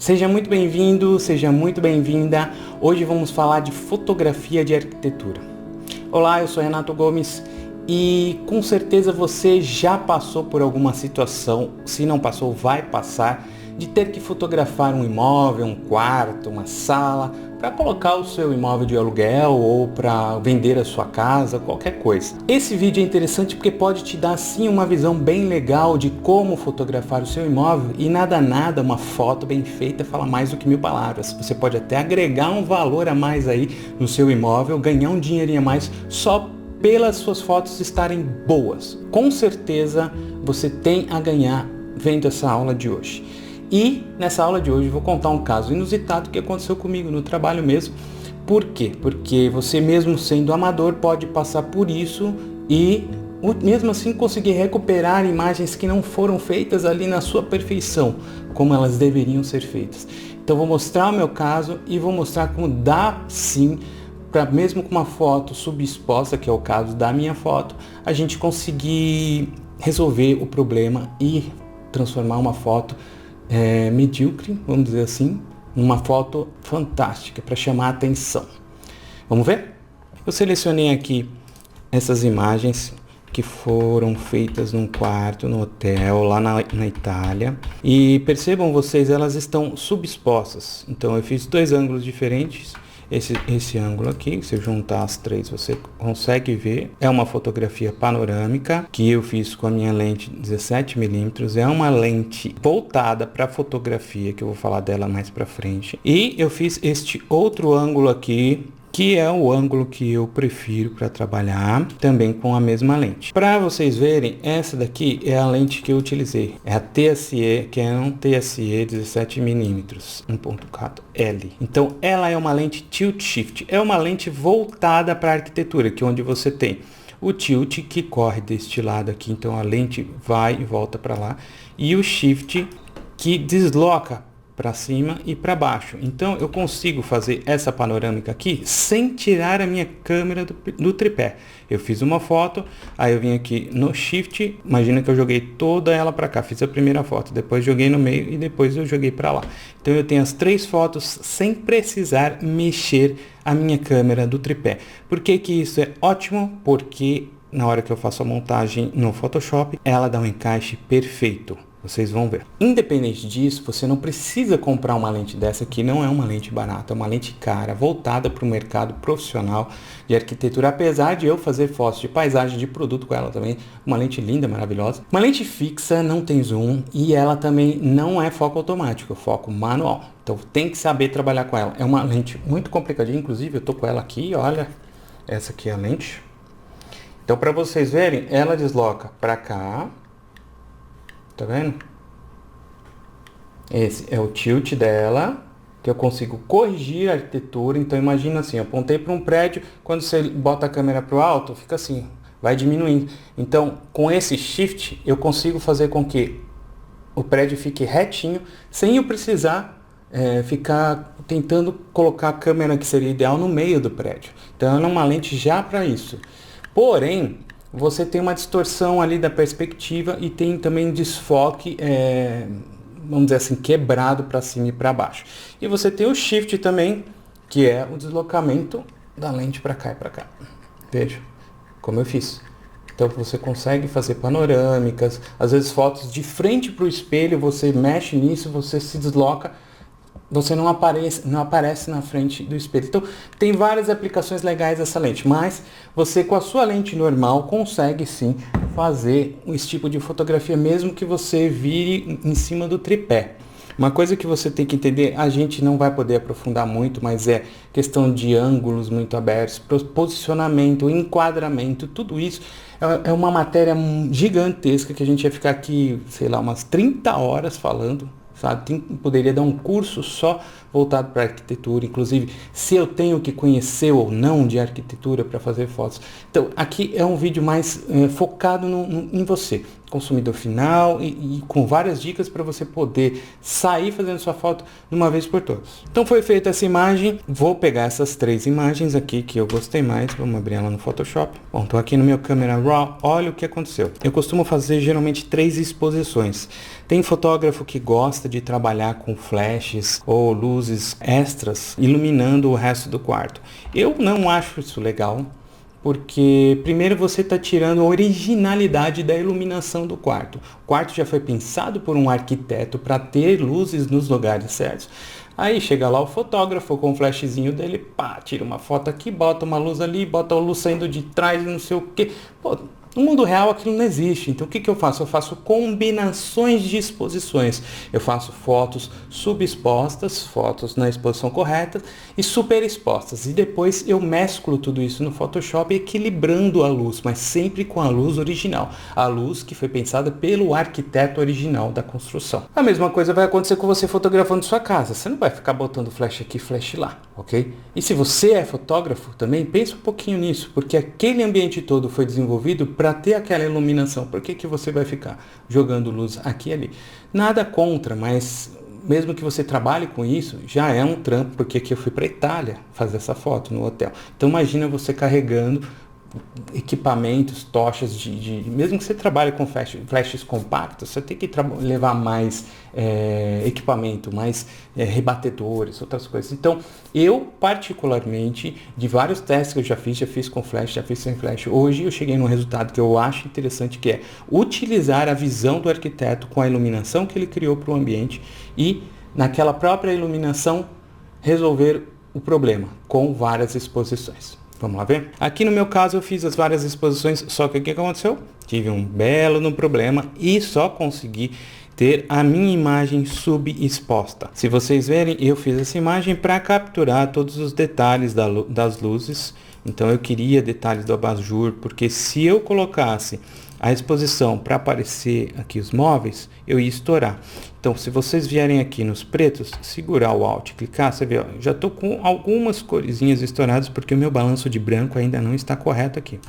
Seja muito bem-vindo, seja muito bem-vinda. Hoje vamos falar de fotografia de arquitetura. Olá, eu sou Renato Gomes e com certeza você já passou por alguma situação, se não passou, vai passar, de ter que fotografar um imóvel, um quarto, uma sala, para colocar o seu imóvel de aluguel ou para vender a sua casa, qualquer coisa. Esse vídeo é interessante porque pode te dar sim uma visão bem legal de como fotografar o seu imóvel e nada, uma foto bem feita fala mais do que 1000 palavras. Você pode até agregar um valor a mais aí no seu imóvel, ganhar um dinheirinho a mais só pelas suas fotos estarem boas. Com certeza você tem a ganhar vendo essa aula de hoje. E nessa aula de hoje eu vou contar um caso inusitado que aconteceu comigo no trabalho mesmo. Por quê? Porque você mesmo sendo amador pode passar por isso e mesmo assim conseguir recuperar imagens que não foram feitas ali na sua perfeição, como elas deveriam ser feitas. Então vou mostrar o meu caso e vou mostrar como dá sim, para mesmo com uma foto subexposta, que é o caso da minha foto, a gente conseguir resolver o problema e transformar uma foto medíocre, vamos dizer assim, numa foto fantástica para chamar a atenção. Vamos ver? Eu selecionei aqui essas imagens que foram feitas num quarto, no hotel, lá na Itália. E percebam vocês, elas estão subexpostas. Então eu fiz dois ângulos diferentes. Esse ângulo aqui, se eu juntar as três, você consegue ver. É uma fotografia panorâmica que eu fiz com a minha lente 17mm. É uma lente voltada para fotografia, que eu vou falar dela mais para frente. E eu fiz este outro ângulo aqui, que é o ângulo que eu prefiro para trabalhar, também com a mesma lente. Para vocês verem, essa daqui é a lente que eu utilizei. É a TSE, que é um TSE 17mm, 1.4 L. Então, ela é uma lente tilt shift. É uma lente voltada para a arquitetura, que é onde você tem o tilt que corre deste lado aqui. Então, a lente vai e volta para lá. E o shift que desloca para cima e para baixo. Então eu consigo fazer essa panorâmica aqui sem tirar a minha câmera do tripé. Eu fiz uma foto, aí eu vim aqui no shift, imagina que eu joguei toda ela para cá, fiz a primeira foto, depois joguei no meio e depois eu joguei para lá. Então eu tenho as três fotos sem precisar mexer a minha câmera do tripé. Por que que isso é ótimo? Porque na hora que eu faço a montagem no Photoshop, ela dá um encaixe perfeito. Vocês vão ver. Independente disso, você não precisa comprar uma lente dessa, que não é uma lente barata, é uma lente cara, voltada para o mercado profissional de arquitetura, apesar de eu fazer fotos de paisagem, de produto com ela também, uma lente linda, maravilhosa. Uma lente fixa, não tem zoom, e ela também não é foco automático, é foco manual. Então tem que saber trabalhar com ela. É uma lente muito complicadinha, inclusive eu tô com ela aqui, olha, essa aqui é a lente. Então para vocês verem, ela desloca para cá. Tá vendo? Esse é o tilt dela, que eu consigo corrigir a arquitetura. Então imagina assim, eu apontei para um prédio, quando você bota a câmera para o alto, fica assim, vai diminuindo. Então com esse shift eu consigo fazer com que o prédio fique retinho, sem eu precisar ficar tentando colocar a câmera que seria ideal no meio do prédio. Então ela é uma lente já para isso. Porém, você tem uma distorção ali da perspectiva e tem também desfoque, vamos dizer assim, quebrado para cima e para baixo. E você tem o shift também, que é o deslocamento da lente para cá e para cá. Veja como eu fiz. Então você consegue fazer panorâmicas, às vezes fotos de frente para o espelho, você mexe nisso, você se desloca, você não aparece na frente do espelho. Então tem várias aplicações legais dessa lente, mas você com a sua lente normal consegue sim fazer esse tipo de fotografia, mesmo que você vire em cima do tripé. Uma coisa que você tem que entender, a gente não vai poder aprofundar muito, mas é questão de ângulos muito abertos, posicionamento, enquadramento, tudo isso é uma matéria gigantesca que a gente ia ficar aqui, sei lá, umas 30 horas falando. Sabe? Poderia dar um curso só voltado para arquitetura, inclusive se eu tenho que conhecer ou não de arquitetura para fazer fotos. Então aqui é um vídeo mais focado em você. consumidor final e com várias dicas para você poder sair fazendo sua foto de uma vez por todas. Então foi feita essa imagem, vou pegar essas 3 imagens aqui que eu gostei mais, vamos abrir ela no Photoshop. Bom, estou aqui no meu Camera Raw, olha o que aconteceu. Eu costumo fazer geralmente 3 exposições. Tem fotógrafo que gosta de trabalhar com flashes ou luzes extras iluminando o resto do quarto. Eu não acho isso legal. Porque primeiro você está tirando a originalidade da iluminação do quarto. O quarto já foi pensado por um arquiteto para ter luzes nos lugares certos. Aí chega lá o fotógrafo com o flashzinho dele, pá, tira uma foto aqui, bota uma luz ali, bota a luz saindo de trás, não sei o que. Pô, no mundo real aquilo não existe. Então o que eu faço? Eu faço combinações de exposições. Eu faço fotos subexpostas, fotos na exposição correta e superexpostas. E depois eu mesclo tudo isso no Photoshop equilibrando a luz, mas sempre com a luz original. A luz que foi pensada pelo arquiteto original da construção. A mesma coisa vai acontecer com você fotografando sua casa. Você não vai ficar botando flash aqui, flash lá, ok? E se você é fotógrafo também, pensa um pouquinho nisso, porque aquele ambiente todo foi desenvolvido para ter aquela iluminação. Por que você vai ficar jogando luz aqui e ali? Nada contra, mas mesmo que você trabalhe com isso, já é um trampo, porque aqui eu fui para Itália fazer essa foto no hotel. Então imagina você carregando equipamentos, tochas mesmo que você trabalhe com flashes compactos, você tem que levar mais equipamento, mais rebatedores, outras coisas. Então, eu particularmente, de vários testes que eu já fiz com flash, já fiz sem flash, hoje eu cheguei num resultado que eu acho interessante, que é utilizar a visão do arquiteto com a iluminação que ele criou para o ambiente e, naquela própria iluminação, resolver o problema com várias exposições. Vamos lá ver? Aqui no meu caso eu fiz as várias exposições, só que o que aconteceu? Tive um belo problema e só consegui ter a minha imagem subexposta. Se vocês verem, eu fiz essa imagem para capturar todos os detalhes das luzes. Então eu queria detalhes do abajur, porque se eu colocasse a exposição para aparecer aqui os móveis, eu ia estourar. Então, se vocês vierem aqui nos pretos, segurar o Alt, clicar, você vê, ó, já estou com algumas coresinhas estouradas, porque o meu balanço de branco ainda não está correto aqui.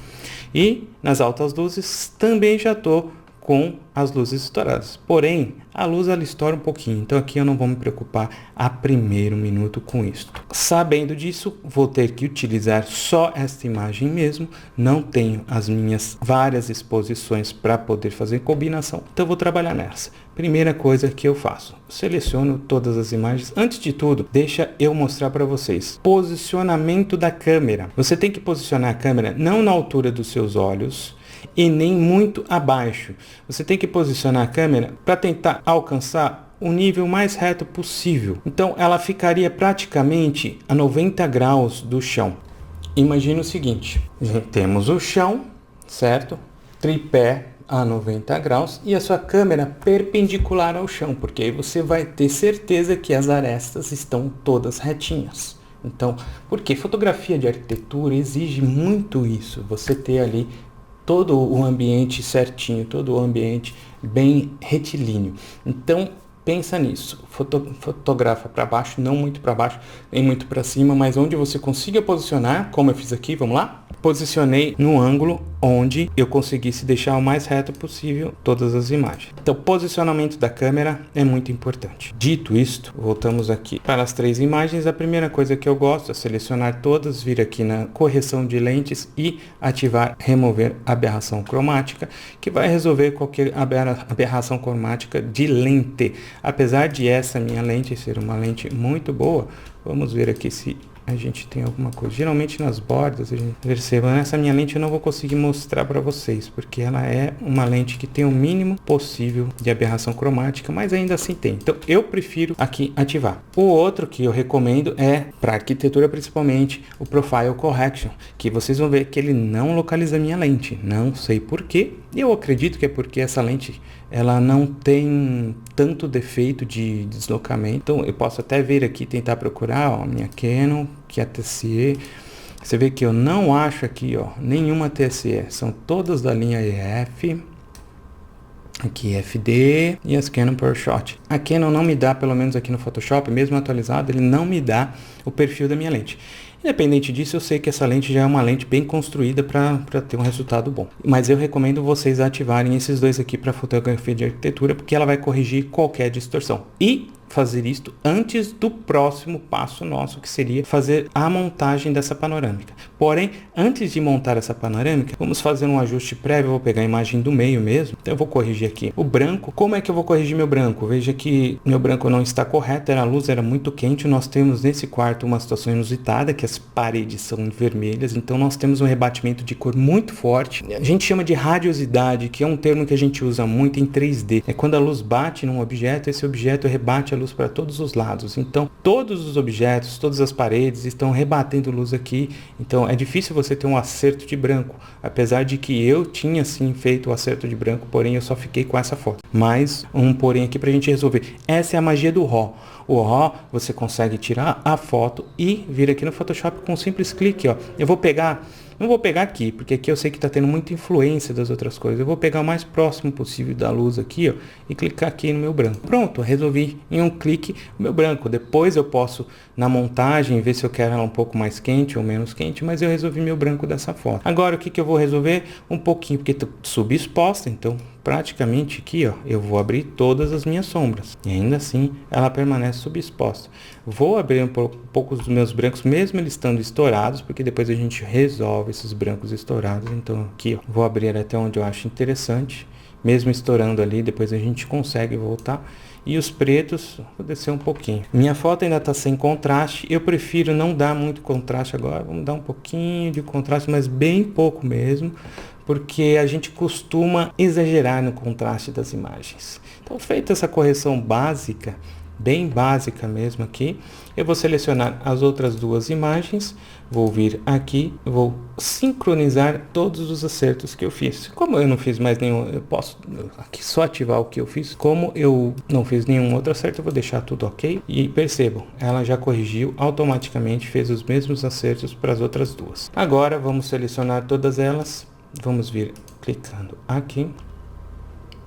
E nas altas luzes também já estou com as luzes estouradas. Porém, a luz ela estoura um pouquinho, então aqui eu não vou me preocupar a primeiro minuto com isso. Sabendo disso, vou ter que utilizar só esta imagem mesmo, não tenho as minhas várias exposições para poder fazer combinação, então vou trabalhar nessa. Primeira coisa que eu faço, seleciono todas as imagens. Antes de tudo, deixa eu mostrar para vocês. Posicionamento da câmera. Você tem que posicionar a câmera não na altura dos seus olhos, e nem muito abaixo. Você tem que posicionar a câmera para tentar alcançar o nível mais reto possível. Então ela ficaria praticamente a 90 graus do chão. Imagina o seguinte, temos o chão, certo? Tripé a 90 graus e a sua câmera perpendicular ao chão, porque aí você vai ter certeza que as arestas estão todas retinhas. Então, porque fotografia de arquitetura exige muito isso, você ter ali todo o ambiente certinho, todo o ambiente bem retilíneo. Então, pensa nisso. Fotografa para baixo, não muito para baixo, nem muito para cima, mas onde você consiga posicionar, como eu fiz aqui, vamos lá? Posicionei no ângulo onde eu conseguisse deixar o mais reto possível todas as imagens. Então, posicionamento da câmera é muito importante. Dito isto, voltamos aqui para as 3 imagens. A primeira coisa que eu gosto é selecionar todas, vir aqui na correção de lentes e ativar remover aberração cromática, que vai resolver qualquer aberração cromática de lente. Apesar de essa minha lente ser uma lente muito boa, vamos ver aqui se a gente tem alguma coisa. Geralmente nas bordas, a gente perceba, nessa minha lente eu não vou conseguir mostrar para vocês, porque ela é uma lente que tem o mínimo possível de aberração cromática, mas ainda assim tem. Então eu prefiro aqui ativar. O outro que eu recomendo é, para arquitetura principalmente, o Profile Correction, que vocês vão ver que ele não localiza a minha lente. Não sei porquê. Eu acredito que é porque essa lente ela não tem tanto defeito de deslocamento. Então eu posso até vir aqui e tentar procurar, ó, a minha Canon, que é a TSE. Você vê que eu não acho aqui, ó, nenhuma TSE. São todas da linha EF. aqui FD e as Canon PowerShot. A Canon não me dá, pelo menos aqui no Photoshop, mesmo atualizado, ele não me dá o perfil da minha lente. Independente disso, eu sei que essa lente já é uma lente bem construída para ter um resultado bom. Mas eu recomendo vocês ativarem esses dois aqui para fotografia de arquitetura, porque ela vai corrigir qualquer distorção. E fazer isto antes do próximo passo nosso, que seria fazer a montagem dessa panorâmica. Porém, antes de montar essa panorâmica, vamos fazer um ajuste prévio. Eu vou pegar a imagem do meio mesmo, então eu vou corrigir aqui o branco. Como é que eu vou corrigir meu branco? Veja que meu branco não está correto, a luz era muito quente. Nós temos nesse quarto uma situação inusitada, que as paredes são vermelhas, então nós temos um rebatimento de cor muito forte. A gente chama de radiosidade, que é um termo que a gente usa muito em 3D. É quando a luz bate num objeto, esse objeto rebate a luz para todos os lados. Então, todos os objetos, todas as paredes estão rebatendo luz aqui. Então, é difícil você ter um acerto de branco. Apesar de que eu tinha sim feito o acerto de branco, porém eu só fiquei com essa foto. Mais um porém aqui para a gente resolver. Essa é a magia do RAW. O RAW, você consegue tirar a foto e vir aqui no Photoshop com um simples clique, ó. Eu vou pegar... Não vou pegar aqui, porque aqui eu sei que está tendo muita influência das outras coisas. Eu vou pegar o mais próximo possível da luz aqui, ó, e clicar aqui no meu branco. Pronto, resolvi em um clique o meu branco. Depois eu posso, na montagem, ver se eu quero ela um pouco mais quente ou menos quente, mas eu resolvi meu branco dessa forma. Agora, o que eu vou resolver? Um pouquinho, porque está subexposta, então praticamente aqui, ó, eu vou abrir todas as minhas sombras. E ainda assim, ela permanece subexposta. Vou abrir um pouco dos meus brancos, mesmo eles estando estourados, porque depois a gente resolve esses brancos estourados. Então aqui, ó, vou abrir até onde eu acho interessante. Mesmo estourando ali, depois a gente consegue voltar. E os pretos, vou descer um pouquinho. Minha foto ainda está sem contraste. Eu prefiro não dar muito contraste agora. Vamos dar um pouquinho de contraste, mas bem pouco mesmo, porque a gente costuma exagerar no contraste das imagens. Então, feita essa correção básica, bem básica mesmo aqui, eu vou selecionar as outras duas imagens, vou vir aqui, vou sincronizar todos os acertos que eu fiz. Como eu não fiz mais nenhum, eu posso aqui só ativar o que eu fiz. Como eu não fiz nenhum outro acerto, eu vou deixar tudo ok. E percebam, ela já corrigiu automaticamente, fez os mesmos acertos para as outras duas. Agora vamos selecionar todas elas, vamos vir clicando aqui,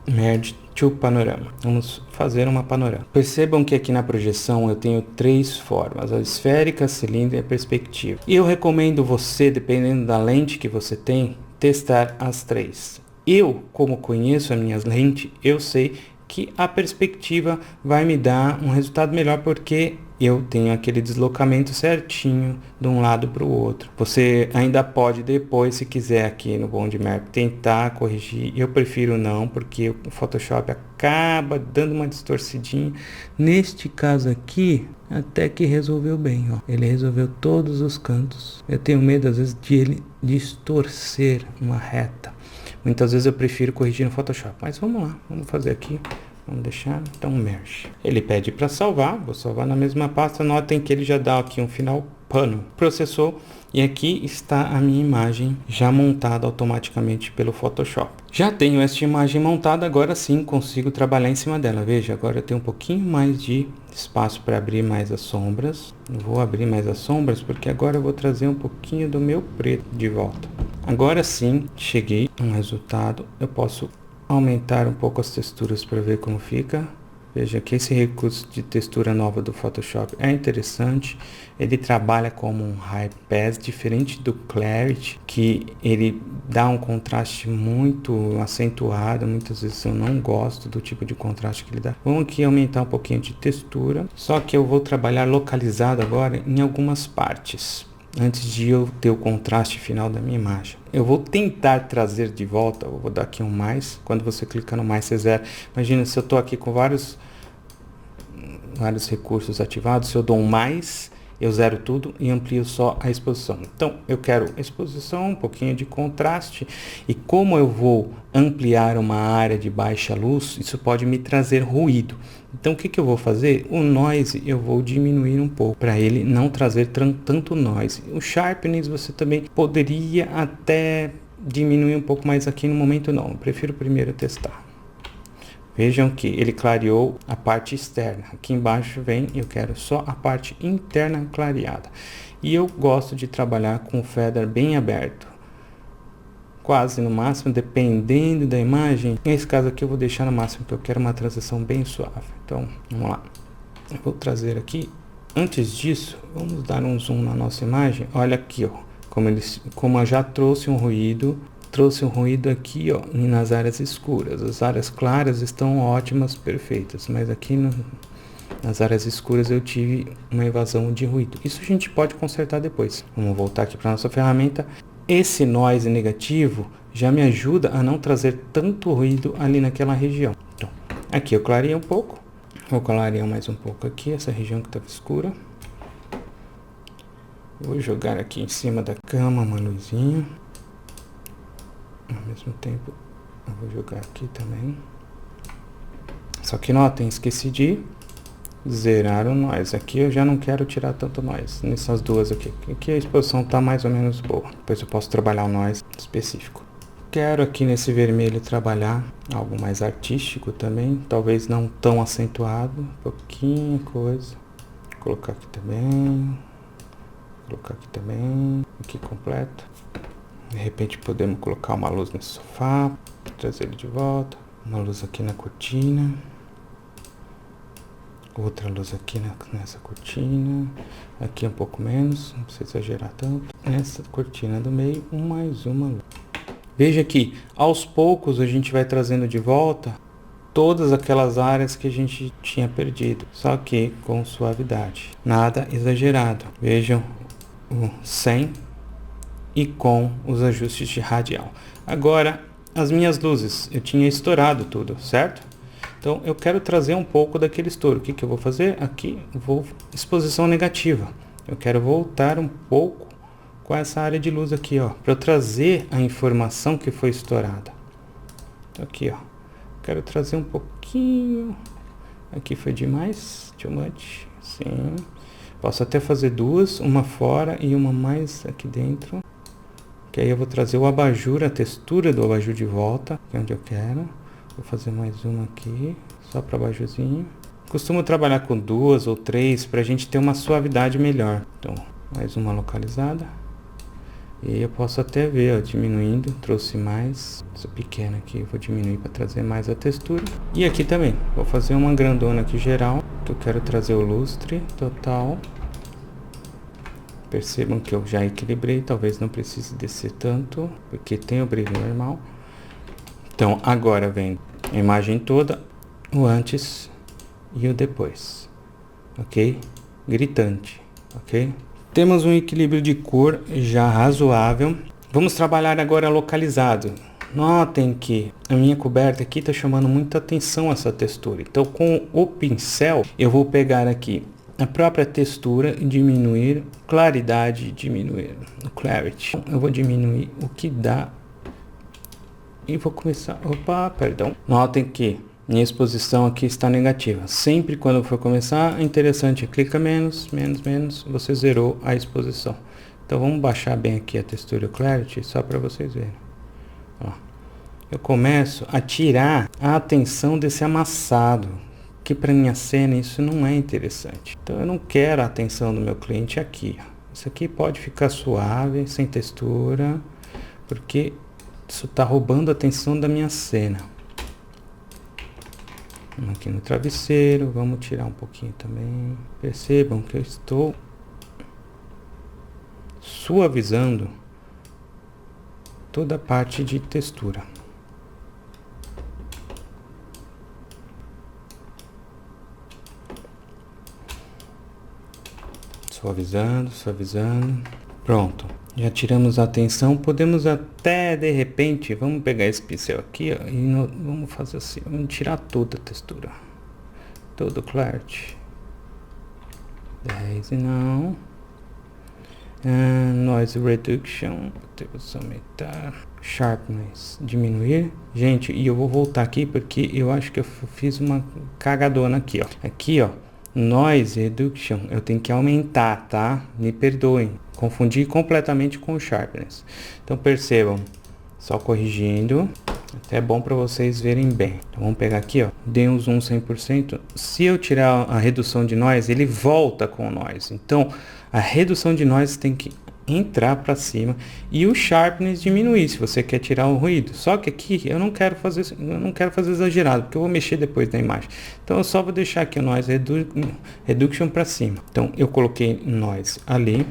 Merge to Panorama. Vamos fazer uma panorama. Percebam que aqui na projeção eu tenho três formas: a esférica, a cilíndrica e a perspectiva. E eu recomendo você, dependendo da lente que você tem, testar as três. Eu, como conheço a minha lente, eu sei que a perspectiva vai me dar um resultado melhor, porque eu tenho aquele deslocamento certinho de um lado para o outro. Você ainda pode depois, se quiser, aqui no BondMap tentar corrigir. Eu prefiro não, porque o Photoshop acaba dando uma distorcidinha. Neste caso aqui, até que resolveu bem, ó. Ele resolveu todos os cantos. Eu tenho medo às vezes de ele distorcer uma reta. Muitas vezes eu prefiro corrigir no Photoshop, mas vamos lá, vamos fazer aqui, vamos deixar, então Merge. Ele pede para salvar, vou salvar na mesma pasta. Notem que ele já dá aqui um final pano, processou, e aqui está a minha imagem já montada automaticamente pelo Photoshop. Já tenho esta imagem montada, agora sim consigo trabalhar em cima dela. Veja, agora eu tenho um pouquinho mais de espaço para abrir mais as sombras. Vou abrir mais as sombras porque agora eu vou trazer um pouquinho do meu preto de volta. Agora sim, cheguei a um resultado. Eu posso aumentar um pouco as texturas para ver como fica. Veja que esse recurso de textura nova do Photoshop é interessante. Ele trabalha como um High Pass, diferente do Clarity, que ele dá um contraste muito acentuado. Muitas vezes eu não gosto do tipo de contraste que ele dá. Vamos aqui aumentar um pouquinho de textura, só que eu vou trabalhar localizado agora em algumas partes, antes de eu ter o contraste final da minha imagem. Eu vou tentar trazer de volta, eu vou dar aqui um mais. Quando você clica no mais, você zera. Imagina se eu estou aqui com vários recursos ativados, se eu dou um mais, eu zero tudo e amplio só a exposição. Então, eu quero exposição, um pouquinho de contraste, e como eu vou ampliar uma área de baixa luz, isso pode me trazer ruído. Então, o que eu vou fazer? O noise eu vou diminuir um pouco, para ele não trazer tanto noise. O sharpness você também poderia até diminuir um pouco, mas aqui no momento não. Eu prefiro primeiro testar. Vejam que ele clareou a parte externa. Aqui embaixo vem, eu quero só a parte interna clareada. E eu gosto de trabalhar com o feather bem aberto. quase no máximo, dependendo da imagem. Nesse caso aqui eu vou deixar no máximo, porque eu quero uma transição bem suave. Então, vamos lá. Eu vou trazer aqui. Antes disso, vamos dar um zoom na nossa imagem. Olha aqui, ó, como eu já trouxe um ruído aqui, ó, nas áreas escuras. As áreas claras estão ótimas, perfeitas, mas aqui nas áreas escuras eu tive uma evasão de ruído. Isso a gente pode consertar depois. Vamos voltar aqui para nossa ferramenta. Esse noise negativo já me ajuda a não trazer tanto ruído ali naquela região. Então, aqui eu clarei um pouco. Vou clarear mais um pouco aqui, essa região que estava escura. Vou jogar aqui em cima da cama uma luzinha. Ao mesmo tempo, eu vou jogar aqui também. Só que notem, esqueci de zerar o noise. Aqui eu já não quero tirar tanto noise nessas duas aqui. Aqui a exposição está mais ou menos boa. Depois eu posso trabalhar o noise específico. Quero aqui nesse vermelho trabalhar algo mais artístico também. Talvez não tão acentuado. Pouquinha coisa. Vou colocar aqui também. Colocar aqui também. Aqui completo. De repente podemos colocar uma luz nesse sofá. Trazer ele de volta. Uma luz aqui na cortina. Outra luz aqui nessa cortina. Aqui um pouco menos, não precisa exagerar tanto. Nessa cortina do meio, mais uma luz. Veja que aos poucos a gente vai trazendo de volta todas aquelas áreas que a gente tinha perdido. Só que com suavidade. Nada exagerado. Vejam o 100 e com os ajustes de radial. Agora, as minhas luzes. Eu tinha estourado tudo, certo? Então, eu quero trazer um pouco daquele estouro. O que eu vou fazer? Aqui, vou exposição negativa. Eu quero voltar um pouco com essa área de luz aqui, ó, para eu trazer a informação que foi estourada. Então, aqui, ó, quero trazer um pouquinho. Aqui foi demais, too much. Sim. Posso até fazer duas, uma fora e uma mais aqui dentro. Que aí eu vou trazer o abajur, a textura do abajur de volta, que é onde eu quero. Vou fazer mais uma aqui, só para abajurzinho. Costumo trabalhar com duas ou três para a gente ter uma suavidade melhor. Então, mais uma localizada. E aí eu posso até ver, ó, diminuindo, trouxe mais. Essa pequena aqui eu vou diminuir para trazer mais a textura. E aqui também, vou fazer uma grandona aqui geral, que eu quero trazer o lustre total. Percebam que eu já equilibrei, talvez não precise descer tanto, porque tem o brilho normal. Então, agora vem a imagem toda, o antes e o depois, ok? Gritante, ok? Temos um equilíbrio de cor já razoável. Vamos trabalhar agora localizado. Notem que a minha coberta aqui está chamando muita atenção essa textura. Então, com o pincel, eu vou pegar aqui a própria textura e diminuir claridade, diminuir o clarity. Eu vou diminuir o que dá. E vou começar, perdão. Notem que minha exposição aqui está negativa. Sempre quando for começar, é interessante, clica menos, você zerou a exposição. Então vamos baixar bem aqui a textura clarity, só para vocês verem. Ó. Eu começo a tirar a atenção desse amassado, que para minha cena isso não é interessante. Então eu não quero a atenção do meu cliente aqui. Isso aqui pode ficar suave, sem textura, porque isso está roubando a atenção da minha cena. Vamos aqui no travesseiro, vamos tirar um pouquinho também. Percebam que eu estou suavizando toda a parte de textura. Suavizando, suavizando. Pronto. Já tiramos a atenção. Podemos até, de repente, vamos pegar esse pincel aqui, ó, e vamos fazer assim. Vamos tirar toda a textura. Todo o clarity. 10 e não. Noise Reduction. Podemos aumentar. Sharpness. Diminuir. Gente, e eu vou voltar aqui porque eu acho que eu fiz uma cagadona aqui, ó. Aqui, ó. Noise Reduction, eu tenho que aumentar, tá? Me perdoem, confundi completamente com o Sharpness. Então percebam, só corrigindo, até é bom para vocês verem bem. Então vamos pegar aqui, ó, dei um zoom 100%. Se eu tirar a redução de noise, ele volta com o noise. Então a redução de noise tem que entrar para cima e o sharpness diminuir, se você quer tirar o ruído. Só que aqui eu não quero fazer exagerado, porque eu vou mexer depois na imagem. Então eu só vou deixar aqui o noise reduction para cima. Então eu coloquei noise ali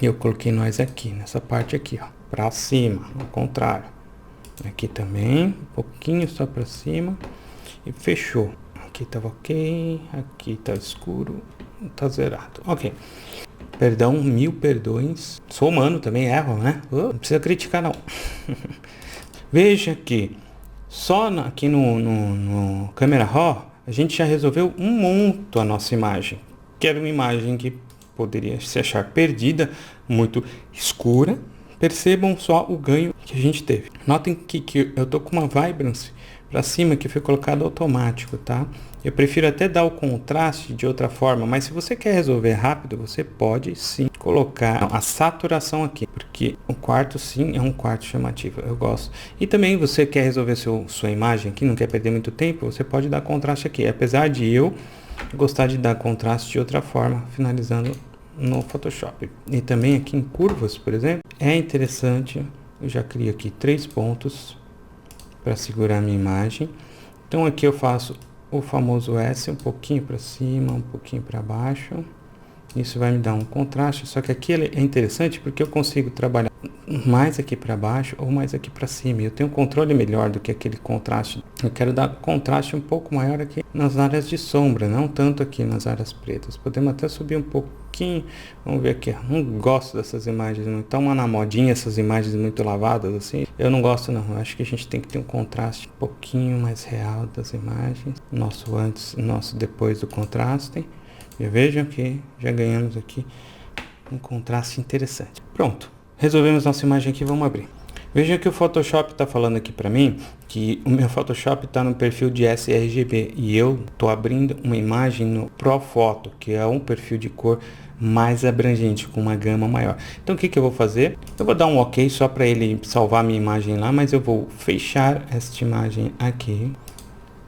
e eu coloquei noise aqui, nessa parte aqui, ó, para cima, ao contrário. Aqui também, um pouquinho só para cima e fechou. Aqui tava ok, aqui tá escuro, tá zerado. Ok. Perdão, 1000 perdões. Sou humano também, erro, né? Não precisa criticar, não. Veja que só aqui no Camera Raw, a gente já resolveu um monte a nossa imagem. Que era uma imagem que poderia se achar perdida, muito escura. Percebam só o ganho que a gente teve. Notem que eu tô com uma vibrance para cima que foi colocado automático, tá? Eu prefiro até dar o contraste de outra forma, mas se você quer resolver rápido, você pode sim colocar a saturação aqui, porque o quarto sim é um quarto chamativo, eu gosto. E também você quer resolver sua imagem aqui, não quer perder muito tempo, você pode dar contraste aqui, apesar de eu gostar de dar contraste de outra forma, finalizando no Photoshop. E também aqui em curvas, por exemplo, é interessante, eu já crio aqui 3 pontos para segurar a minha imagem. Então aqui eu faço o famoso S, um pouquinho para cima, um pouquinho para baixo. Isso vai me dar um contraste, só que aqui é interessante porque eu consigo trabalhar mais aqui para baixo ou mais aqui para cima. Eu tenho um controle melhor do que aquele contraste. Eu quero dar contraste um pouco maior aqui nas áreas de sombra, não tanto aqui nas áreas pretas. Podemos até subir um pouquinho. Vamos ver aqui. Não gosto dessas imagens, não estão na modinha essas imagens muito lavadas assim. Eu não gosto não. Eu acho que a gente tem que ter um contraste um pouquinho mais real das imagens. Nosso antes, nosso depois do contraste. E vejam que já ganhamos aqui um contraste interessante. Pronto, resolvemos nossa imagem aqui, vamos abrir. Veja que o Photoshop está falando aqui para mim que o meu Photoshop está no perfil de sRGB e eu estou abrindo uma imagem no Pro Photo, que é um perfil de cor mais abrangente, com uma gama maior. Então o que eu vou fazer? Eu vou dar um OK só para ele salvar minha imagem lá, mas eu vou fechar esta imagem aqui.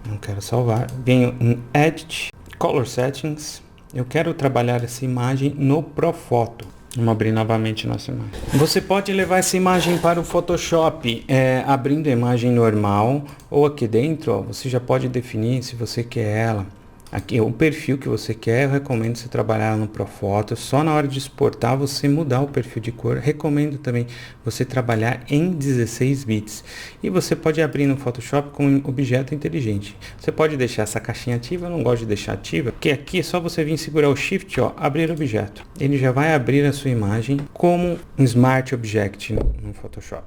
Não quero salvar. Venho em Edit, Color Settings. Eu quero trabalhar essa imagem no Pro Photo. Vamos abrir novamente nossa imagem. Você pode levar essa imagem para o Photoshop abrindo a imagem normal ou aqui dentro, ó, você já pode definir se você quer ela. Aqui o perfil que você quer, eu recomendo você trabalhar no Pro Photo. Só na hora de exportar você mudar o perfil de cor. Recomendo também você trabalhar em 16 bits. E você pode abrir no Photoshop com um objeto inteligente. Você pode deixar essa caixinha ativa, eu não gosto de deixar ativa, porque aqui é só você vir segurar o Shift, ó, abrir objeto. Ele já vai abrir a sua imagem como um Smart Object no Photoshop.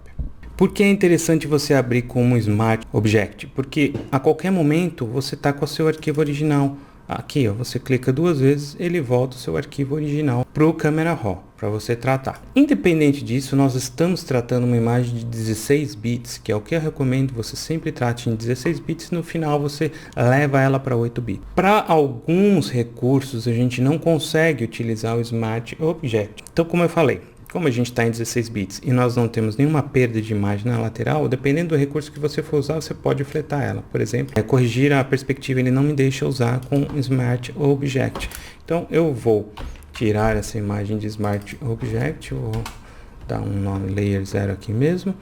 Por que é interessante você abrir como um Smart Object? Porque a qualquer momento você está com o seu arquivo original. Aqui, ó, você clica 2 vezes, ele volta o seu arquivo original para o Camera Raw, para você tratar. Independente disso, nós estamos tratando uma imagem de 16 bits, que é o que eu recomendo, você sempre trate em 16 bits, no final você leva ela para 8 bits. Para alguns recursos, a gente não consegue utilizar o Smart Object. Então, como eu falei, como a gente está em 16 bits e nós não temos nenhuma perda de imagem na lateral, dependendo do recurso que você for usar, você pode fletar ela. Por exemplo, corrigir a perspectiva, ele não me deixa usar com Smart Object. Então eu vou tirar essa imagem de Smart Object, vou dar um nome Layer 0 aqui mesmo,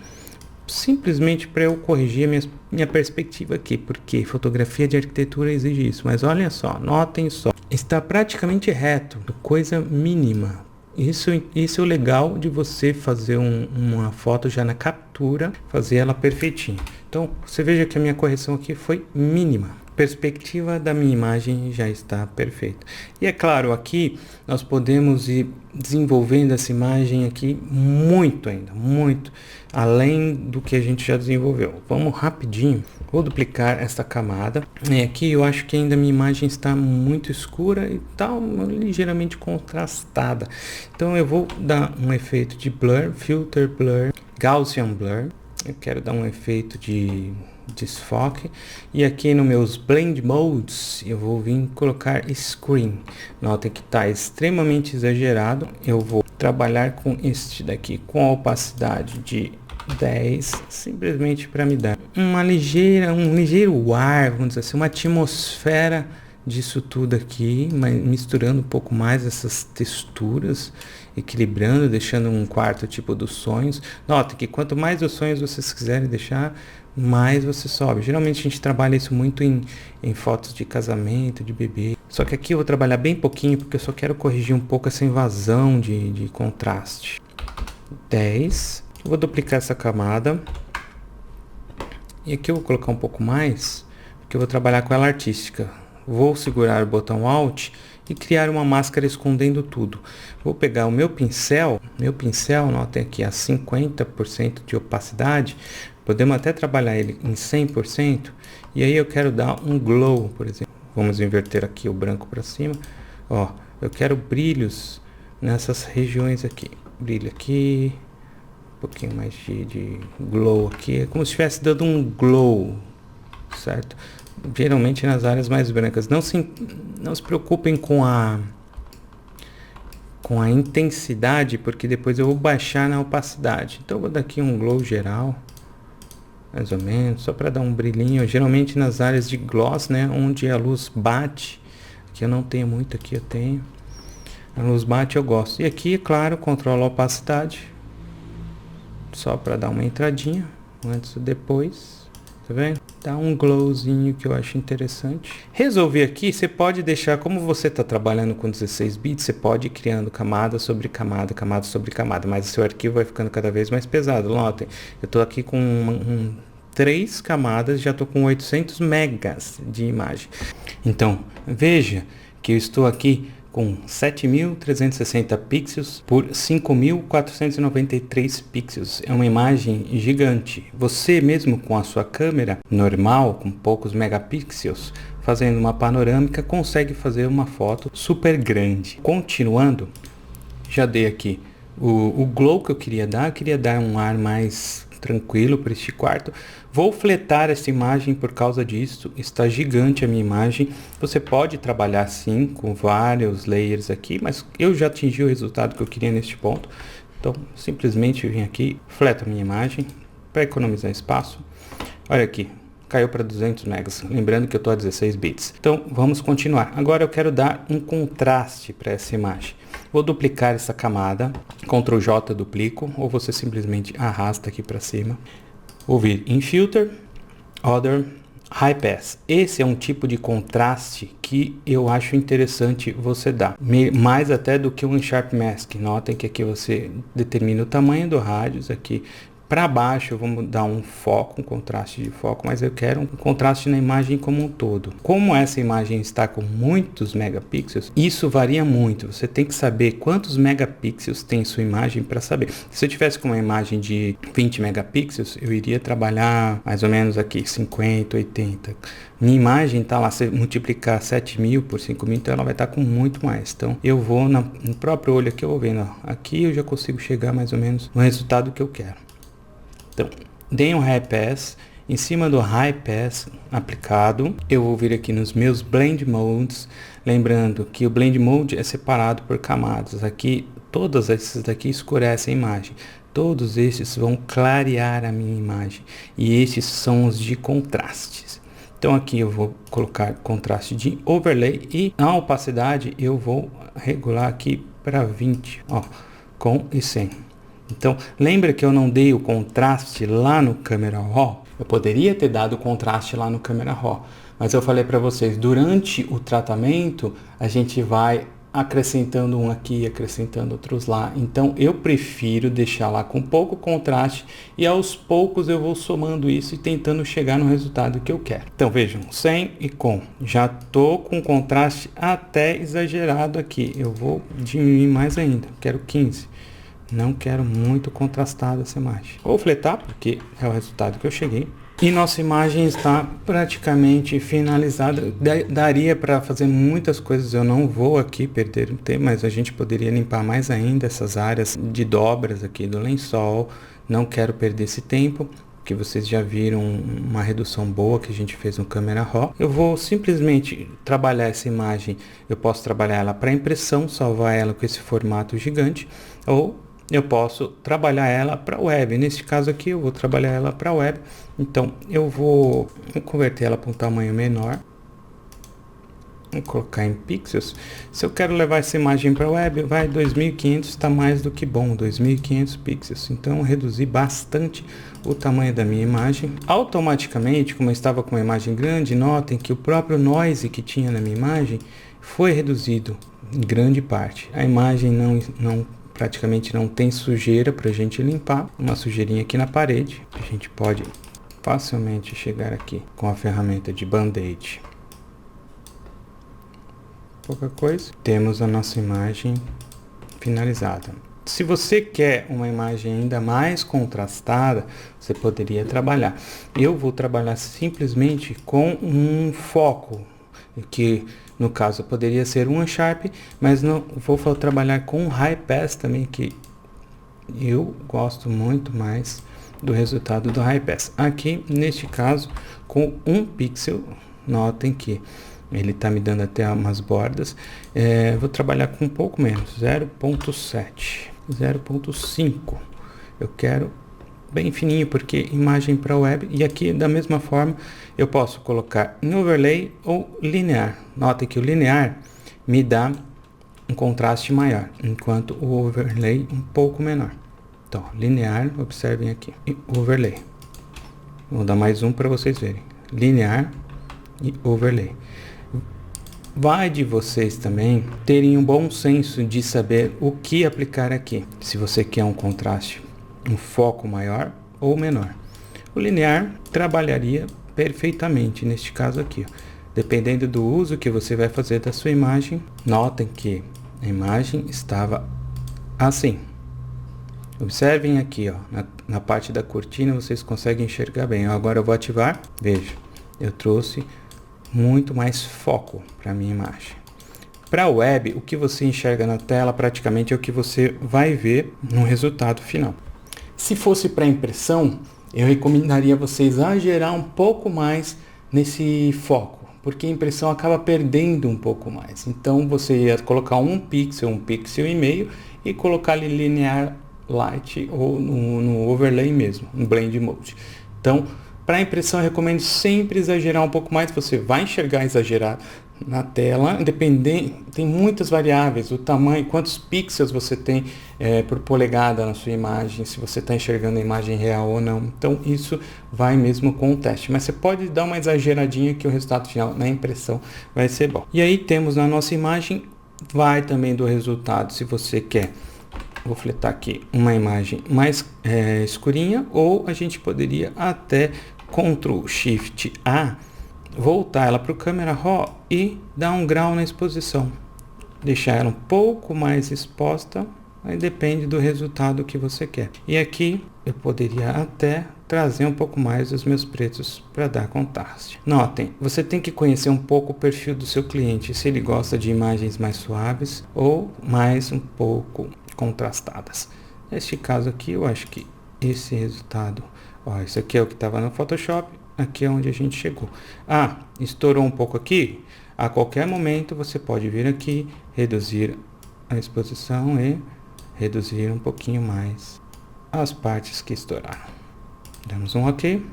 simplesmente para eu corrigir a minha perspectiva aqui, porque fotografia de arquitetura exige isso. Mas olha só, notem só, está praticamente reto, coisa mínima. Isso é o legal de você fazer uma foto já na captura, fazer ela perfeitinha. Então, você veja que a minha correção aqui foi mínima. Perspectiva da minha imagem já está perfeita. E é claro, aqui nós podemos ir desenvolvendo essa imagem aqui muito ainda, muito além do que a gente já desenvolveu. Vamos rapidinho, vou duplicar essa camada. Aqui eu acho que ainda a minha imagem está muito escura e está ligeiramente contrastada. Então eu vou dar um efeito de blur, filter blur, Gaussian blur. Eu quero dar um efeito de desfoque e aqui nos meus blend modes eu vou vir colocar screen. Notem que está extremamente exagerado. Eu vou trabalhar com este daqui com a opacidade de 10, simplesmente para me dar um ligeiro ar, vamos dizer assim, uma atmosfera disso tudo aqui, mas misturando um pouco mais essas texturas, equilibrando, deixando um quarto tipo dos sonhos. Nota que quanto mais os sonhos vocês quiserem deixar, mais você sobe. Geralmente a gente trabalha isso muito em fotos de casamento, de bebê. Só que aqui eu vou trabalhar bem pouquinho, porque eu só quero corrigir um pouco essa invasão de contraste. 10. Eu vou duplicar essa camada. E aqui eu vou colocar um pouco mais, porque eu vou trabalhar com ela artística. Vou segurar o botão Alt e criar uma máscara escondendo tudo. Vou pegar o meu pincel, notem aqui a 50% de opacidade. Podemos até trabalhar ele em 100%. E aí eu quero dar um glow, por exemplo. Vamos inverter aqui o branco para cima. Ó, eu quero brilhos nessas regiões aqui. Brilho aqui, um pouquinho mais de glow aqui. É como se estivesse dando um glow, certo? Geralmente nas áreas mais brancas. Não se preocupem com a intensidade, porque depois eu vou baixar na opacidade. Então eu vou dar aqui um glow geral, mais ou menos, só para dar um brilhinho. Geralmente nas áreas de gloss, né, onde a luz bate. Aqui eu não tenho muito, aqui eu tenho. A luz bate, eu gosto. E aqui, é claro, controlo a opacidade, só para dar uma entradinha, antes e depois. Tá vendo? Dá um glowzinho que eu acho interessante. Resolvi aqui, você pode deixar, como você está trabalhando com 16 bits, você pode ir criando camada sobre camada, camada sobre camada, mas o seu arquivo vai ficando cada vez mais pesado. Notem, eu estou aqui com 3 camadas, já estou com 800 megas de imagem. Então, veja que eu estou aqui com 7.360 pixels por 5.493 pixels. É uma imagem gigante. Você mesmo com a sua câmera normal, com poucos megapixels, fazendo uma panorâmica, consegue fazer uma foto super grande. Continuando, já dei aqui o glow que eu queria dar um ar mais tranquilo para este quarto. Vou fletar essa imagem por causa disso, está gigante a minha imagem. Você pode trabalhar sim com vários layers aqui, mas eu já atingi o resultado que eu queria neste ponto. Então simplesmente eu vim aqui, fleto a minha imagem para economizar espaço. Olha aqui, caiu para 200 megas, lembrando que eu estou a 16 bits. Então vamos continuar. Agora eu quero dar um contraste para essa imagem. Vou duplicar essa camada, Ctrl J duplico, ou você simplesmente arrasta aqui para cima. Vou vir em Filter, Other, High Pass. Esse é um tipo de contraste que eu acho interessante você dar, mais até do que um Sharp Mask. Notem que aqui você determina o tamanho do radius aqui. Para baixo, vamos dar um foco, um contraste de foco, mas eu quero um contraste na imagem como um todo. Como essa imagem está com muitos megapixels, isso varia muito. Você tem que saber quantos megapixels tem sua imagem para saber. Se eu tivesse com uma imagem de 20 megapixels, eu iria trabalhar mais ou menos aqui 50, 80. Minha imagem está lá, se multiplicar 7.000 por 5.000, então ela vai estar com muito mais. Então eu vou no próprio olho aqui, eu vou vendo, ó, aqui eu já consigo chegar mais ou menos no resultado que eu quero. Então, dei um High Pass. Em cima do High Pass aplicado, eu vou vir aqui nos meus Blend Modes. Lembrando que o Blend Mode é separado por camadas. Aqui, todas essas daqui escurecem a imagem. Todos esses vão clarear a minha imagem. E esses são os de contrastes. Então aqui eu vou colocar contraste de Overlay. E a opacidade eu vou regular aqui para 20. Ó, com e sem. Então, lembra que eu não dei o contraste lá no Camera Raw? Eu poderia ter dado o contraste lá no Camera Raw, mas eu falei para vocês, durante o tratamento, a gente vai acrescentando um aqui, acrescentando outros lá. Então, eu prefiro deixar lá com pouco contraste e aos poucos eu vou somando isso e tentando chegar no resultado que eu quero. Então, vejam, sem e com. Já tô com contraste até exagerado aqui. Eu vou diminuir mais ainda, quero 15. Não quero muito contrastado essa imagem. Vou fletar, porque é o resultado que eu cheguei. E nossa imagem está praticamente finalizada. Daria para fazer muitas coisas. Eu não vou aqui perder o tempo, mas a gente poderia limpar mais ainda essas áreas de dobras aqui do lençol. Não quero perder esse tempo, que vocês já viram uma redução boa que a gente fez no Camera Raw. Eu vou simplesmente trabalhar essa imagem. Eu posso trabalhar ela para impressão, salvar ela com esse formato gigante, ou eu posso trabalhar ela para web. Nesse caso aqui eu vou trabalhar ela para web. Então eu vou converter ela para um tamanho menor. Vou colocar em pixels. Se eu quero levar essa imagem para a web, vai 2500, está mais do que bom, 2500 pixels. Então eu reduzi bastante o tamanho da minha imagem. Automaticamente, como eu estava com uma imagem grande, notem que o próprio noise que tinha na minha imagem foi reduzido em grande parte. A imagem praticamente não tem sujeira para a gente limpar. Uma sujeirinha aqui na parede, a gente pode facilmente chegar aqui com a ferramenta de band-aid. Pouca coisa, temos a nossa imagem finalizada. Se você quer uma imagem ainda mais contrastada, você poderia trabalhar. Eu vou trabalhar simplesmente com um foco, que no caso poderia ser um Unsharp, mas não vou trabalhar com um High Pass também, que eu gosto muito mais do resultado do High Pass. Aqui, neste caso, com 1 pixel, notem que ele está me dando até umas bordas. Vou trabalhar com um pouco menos, 0.7, 0.5. Eu quero bem fininho, porque imagem para web. E aqui, da mesma forma, eu posso colocar em overlay ou linear. Notem que o linear me dá um contraste maior, enquanto o overlay um pouco menor. Então, linear, observem aqui, e overlay. Vou dar mais um para vocês verem. Linear e overlay. Vai de vocês também terem um bom senso de saber o que aplicar aqui. Se você quer um contraste, um foco maior ou menor. O linear trabalharia perfeitamente neste caso aqui. Dependendo do uso que você vai fazer da sua imagem. Notem que a imagem estava assim. Observem aqui, ó, na parte da cortina vocês conseguem enxergar bem. Agora eu vou ativar. Veja, eu trouxe muito mais foco para a minha imagem. Para a web, o que você enxerga na tela praticamente é o que você vai ver no resultado final. Se fosse para impressão, eu recomendaria você exagerar um pouco mais nesse foco, porque a impressão acaba perdendo um pouco mais. Então você ia colocar um pixel e meio e colocar ali linear light ou no overlay mesmo, no blend mode. Então, para impressão eu recomendo sempre exagerar um pouco mais. Você vai enxergar exagerar na tela, dependendo, tem muitas variáveis, o tamanho, quantos pixels você tem por polegada na sua imagem, se você está enxergando a imagem real ou não. Então isso vai mesmo com o teste, mas você pode dar uma exageradinha que o resultado final na impressão vai ser bom. E aí temos na nossa imagem, vai também do resultado, se você quer, vou fletar aqui uma imagem mais escurinha, ou a gente poderia até Ctrl Shift A, voltar ela para o Camera Raw e dar um grau na exposição, deixar ela um pouco mais exposta, aí depende do resultado que você quer. E aqui eu poderia até trazer um pouco mais os meus pretos para dar contraste. Notem, você tem que conhecer um pouco o perfil do seu cliente, se ele gosta de imagens mais suaves ou mais um pouco contrastadas. Neste caso aqui, eu acho que esse resultado, ó, isso aqui é o que estava no Photoshop, aqui é onde a gente chegou. Estourou um pouco aqui, a qualquer momento você pode vir aqui, reduzir a exposição e reduzir um pouquinho mais as partes que estouraram. Damos um OK.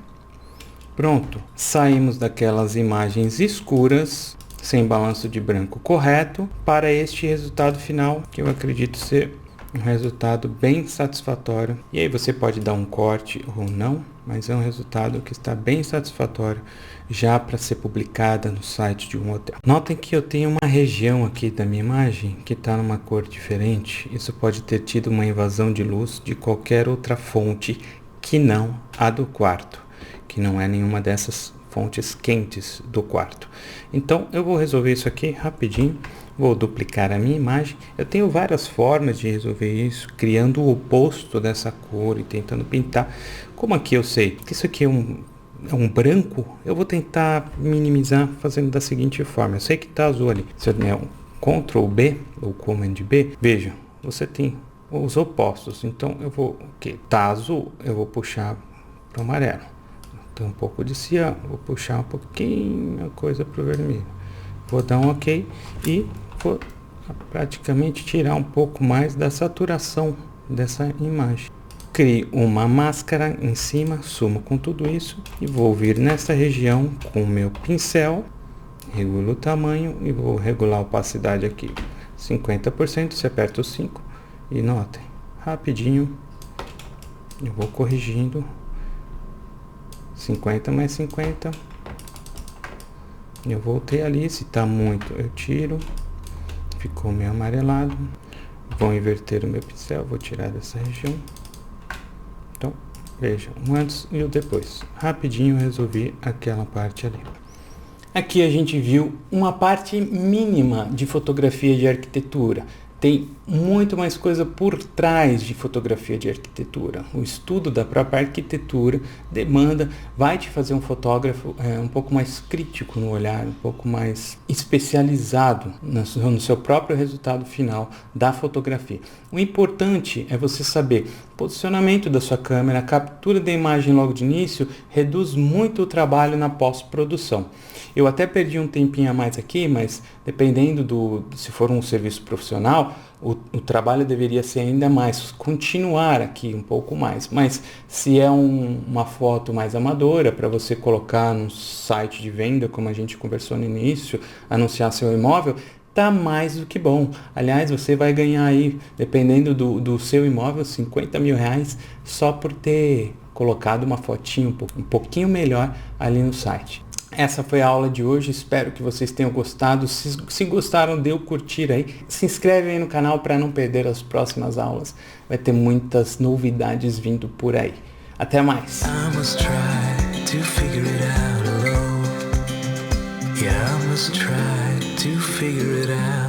Pronto, saímos daquelas imagens escuras, sem balanço de branco correto, para este resultado final, que eu acredito ser um resultado bem satisfatório. E aí você pode dar um corte ou não, mas é um resultado que está bem satisfatório já para ser publicada no site de um hotel. Notem que eu tenho uma região aqui da minha imagem que está numa cor diferente. Isso pode ter tido uma invasão de luz de qualquer outra fonte que não a do quarto, que não é nenhuma dessas fontes quentes do quarto. Então eu vou resolver isso aqui rapidinho. Vou duplicar a minha imagem. Eu tenho várias formas de resolver isso, criando o oposto dessa cor e tentando pintar. Como aqui eu sei que isso aqui é um branco, eu vou tentar minimizar fazendo da seguinte forma. Eu sei que está azul ali. Se eu der um Ctrl B ou Command B, veja, você tem os opostos. Então eu vou, tá azul, eu vou puxar para o amarelo. Tem um pouco de cian, vou puxar um pouquinho a coisa para o vermelho. Vou dar um OK e vou praticamente tirar um pouco mais da saturação dessa imagem. Crio uma máscara em cima, sumo com tudo isso e vou vir nessa região com o meu pincel, Regulo o tamanho e vou regular a opacidade aqui. 50%, você aperta o 5 e notem, rapidinho eu vou corrigindo. 50 mais 50. Eu voltei ali, se tá muito eu tiro. Ficou meio amarelado. Vou inverter o meu pincel, vou tirar dessa região. Então, veja, o antes e o depois. Rapidinho eu resolvi aquela parte ali. Aqui a gente viu uma parte mínima de fotografia de arquitetura. Tem muito mais coisa por trás de fotografia de arquitetura. O estudo da própria arquitetura vai te fazer um fotógrafo um pouco mais crítico no olhar, um pouco mais especializado no seu próprio resultado final da fotografia. O importante é você saber o posicionamento da sua câmera, a captura da imagem logo de início reduz muito o trabalho na pós-produção. Eu até perdi um tempinho a mais aqui, mas dependendo se for um serviço profissional, o trabalho deveria ser ainda mais, continuar aqui um pouco mais. Mas se é uma foto mais amadora, para você colocar no site de venda, como a gente conversou no início, anunciar seu imóvel, tá mais do que bom. Aliás, você vai ganhar aí, dependendo do seu imóvel, 50 mil reais só por ter colocado uma fotinho um pouquinho melhor ali no site. Essa foi a aula de hoje, espero que vocês tenham gostado. Se gostaram, dê o curtir aí. Se inscreve aí no canal para não perder as próximas aulas. Vai ter muitas novidades vindo por aí. Até mais! I must try to figure it out alone. Yeah, I must try to figure it out.